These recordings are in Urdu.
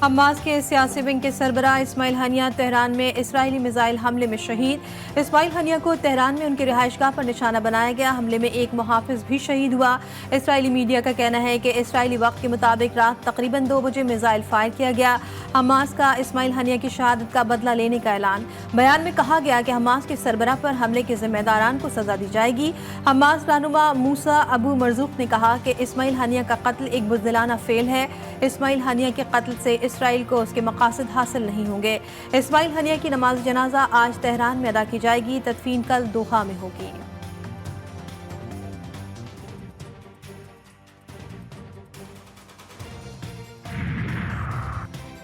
حماس کے سیاسی ونگ کے سربراہ اسماعیل ہنیہ تہران میں اسرائیلی میزائل حملے میں شہید۔ اسماعیل ہنیہ کو تہران میں ان کی رہائش گاہ پر نشانہ بنایا گیا۔ حملے میں ایک محافظ بھی شہید ہوا۔ اسرائیلی میڈیا کا کہنا ہے کہ اسرائیلی وقت کے مطابق رات تقریباً 2 بجے میزائل فائر کیا گیا۔ حماس کا اسماعیل ہنیہ کی شہادت کا بدلہ لینے کا اعلان۔ بیان میں کہا گیا کہ حماس کے سربراہ پر حملے کے ذمہ داران کو سزا دی جائے گی۔ حماس رہنما موسیٰ ابو مرزوق نے کہا کہ اسماعیل ہنیہ کا قتل ایک بزدلانہ فعل ہے۔ اسماعیل ہنیہ کے قتل سے اسرائیل کو اس کے مقاصد حاصل نہیں ہوں گے۔ اسماعیل ہنیہ کی نماز جنازہ آج تہران میں ادا کی جائے گی۔ تدفین کل دوحہ میں ہوگی۔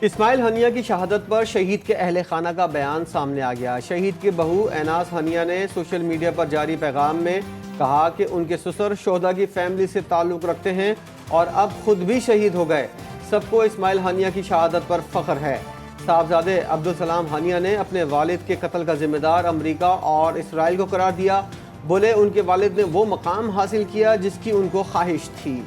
اسماعیل ہنیہ کی شہادت پر شہید کے اہل خانہ کا بیان سامنے آ گیا۔ شہید کی بہو ایناس ہنیہ نے سوشل میڈیا پر جاری پیغام میں کہا کہ ان کے سسر شہداء کی فیملی سے تعلق رکھتے ہیں اور اب خود بھی شہید ہو گئے۔ سب کو اسماعیل ہنیہ کی شہادت پر فخر ہے۔ صاحبزادے عبدالسلام ہنیہ نے اپنے والد کے قتل کا ذمہ دار امریکہ اور اسرائیل کو قرار دیا۔ بولے ان کے والد نے وہ مقام حاصل کیا جس کی ان کو خواہش تھی۔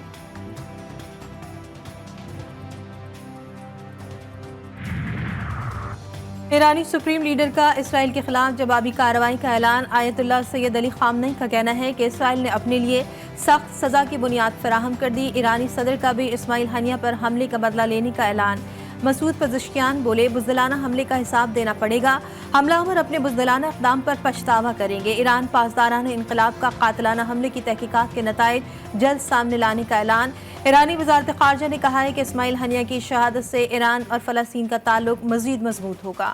ایرانی سپریم لیڈر کا اسرائیل کے خلاف جوابی کارروائی کا اعلان۔ آیت اللہ سید علی خامنئی کا کہنا ہے کہ اسرائیل نے اپنے لیے سخت سزا کی بنیاد فراہم کر دی۔ ایرانی صدر کا بھی اسماعیل ہنیہ پر حملے کا بدلہ لینے کا اعلان۔ مسعود پزشکیان بولے بزدلانہ حملے کا حساب دینا پڑے گا۔ حملہ آور اپنے بزدلانہ اقدام پر پچھتاوا کریں گے۔ ایران پاسدارانہ انقلاب کا قاتلانہ حملے کی تحقیقات کے نتائج جلد سامنے لانے کا اعلان۔ ایرانی وزارت خارجہ نے کہا ہے کہ اسماعیل ہنیہ کی شہادت سے ایران اور فلسطین کا تعلق مزید مضبوط ہوگا۔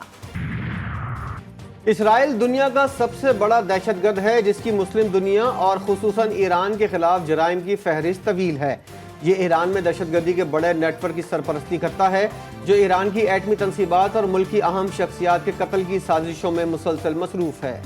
اسرائیل دنیا کا سب سے بڑا دہشت گرد ہے جس کی مسلم دنیا اور خصوصاً ایران کے خلاف جرائم کی فہرست طویل ہے۔ یہ ایران میں دہشت گردی کے بڑے نیٹ ورک کی سرپرستی کرتا ہے جو ایران کی ایٹمی تنصیبات اور ملک کی اہم شخصیات کے قتل کی سازشوں میں مسلسل مصروف ہے۔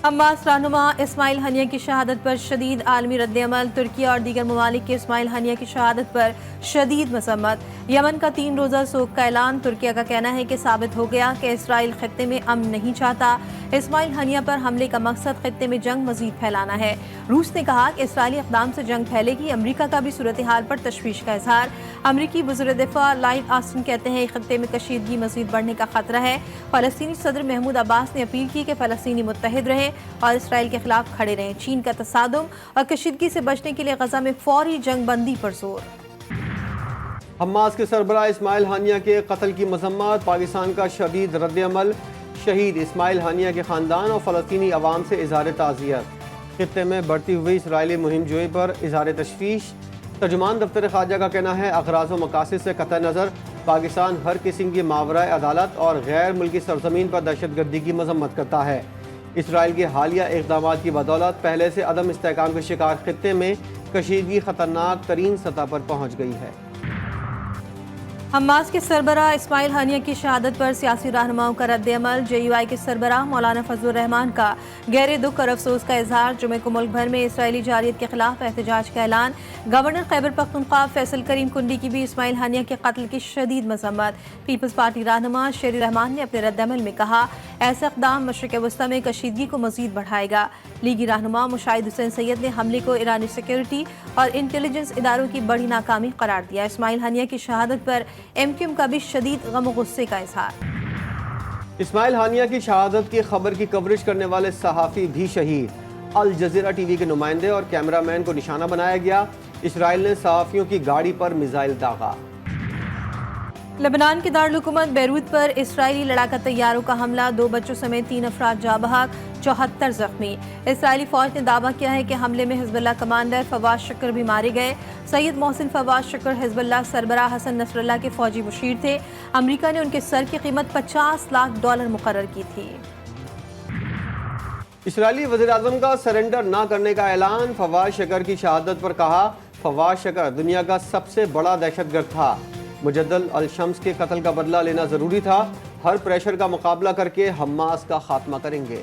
حماس رہنما اسماعیل ہنیہ کی شہادت پر شدید عالمی رد عمل۔ ترکی اور دیگر ممالک کے اسماعیل ہنیہ کی شہادت پر شدید مذمت۔ یمن کا 3 روزہ سوگ کا اعلان۔ ترکیہ کا کہنا ہے کہ ثابت ہو گیا کہ اسرائیل خطے میں امن نہیں چاہتا۔ اسماعیل ہنیہ پر حملے کا مقصد خطے میں جنگ مزید پھیلانا ہے۔ روس نے کہا کہ اسرائیلی اقدام سے جنگ پھیلے گی۔ امریکہ کا بھی صورتحال پر تشویش کا اظہار۔ امریکی وزیر دفاع لائٹ آسٹن کہتے ہیں خطے میں کشیدگی مزید بڑھنے کا خطرہ ہے۔ فلسطینی صدر محمود عباس نے اپیل کی کہ فلسطینی متحد رہیں اور اسرائیل کے خلاف کھڑے رہیں۔ چین کا تصادم اور کشیدگی سے بچنے کے لیے غزہ میں فوری جنگ بندی پر زور۔ حماس کے سربراہ اسماعیل ہنیہ کے قتل کی مذمت۔ پاکستان کا شدید رد عمل۔ شہید اسماعیل ہنیہ کے خاندان اور فلسطینی عوام سے اظہار تعزیت۔ خطے میں بڑھتی ہوئی اسرائیلی مہم جوئی پر اظہار تشویش۔ ترجمان دفتر خارجہ کا کہنا ہے اغراض و مقاصد سے قطع نظر پاکستان ہر قسم کی ماورائے عدالت اور غیر ملکی سرزمین پر دہشت گردی کی مذمت کرتا ہے۔ اسرائیل کے حالیہ اقدامات کی بدولت پہلے سے عدم استحکام کے شکار خطے میں کشیدگی خطرناک ترین سطح پر پہنچ گئی ہے۔ حماس کے سربراہ اسماعیل ہنیہ کی شہادت پر سیاسی رہنماؤں کا رد عمل۔ جے یو آئی کے سربراہ مولانا فضل الرحمان کا گہرے دکھ اور افسوس کا اظہار۔ جمعے کو ملک بھر میں اسرائیلی جارحیت کے خلاف احتجاج کا اعلان۔ گورنر خیبر پختونخوا فیصل کریم کنڈی کی بھی اسماعیل ہنیہ کے قتل کی شدید مذمت۔ پیپلز پارٹی رہنما شیری رحمان نے اپنے رد عمل میں کہا ایسا اقدام مشرق وسطی میں کشیدگی کو مزید بڑھائے گا۔ لیگی رہنما مشاہد حسین سید نے حملے کو ایرانی سیکیورٹی اور انٹیلیجنس اداروں کی بڑی ناکامی قرار دیا۔ اسماعیل ہنیہ کی شہادت پر ایم کیو ایم کا بھی شدید غم و غصے کا اظہار۔ اسماعیل ہنیہ کی شہادت کی خبر کی کوریج کرنے والے صحافی بھی شہید۔ الجزیرہ ٹی وی کے نمائندے اور کیمرہ مین کو نشانہ بنایا گیا۔ اسرائیل نے صحافیوں کی گاڑی پر میزائل داغا۔ لبنان کے دارالحکومت بیروت پر اسرائیلی لڑاکا طیاروں کا حملہ۔ 2 بچوں سمیت 3 افراد جاں بحق، 74 زخمی۔ اسرائیلی فوج نے دعویٰ کیا ہے کہ حملے میں حزب اللہ کمانڈر فواز شکر بھی مارے گئے۔ سید محسن فواز شکر حزب اللہ سربراہ حسن نصر اللہ کے فوجی مشیر تھے۔ امریکہ نے ان کے سر کی قیمت $50 لاکھ مقرر کی تھی۔ اسرائیلی وزیراعظم کا سرنڈر نہ کرنے کا اعلان۔ فواز شکر کی شہادت پر کہا فواز شکر دنیا کا سب سے بڑا دہشت گرد تھا۔ مجدل الشمس کے قتل کا بدلہ لینا ضروری تھا۔ ہر پریشر کا مقابلہ کر کے حماس کا خاتمہ کریں گے۔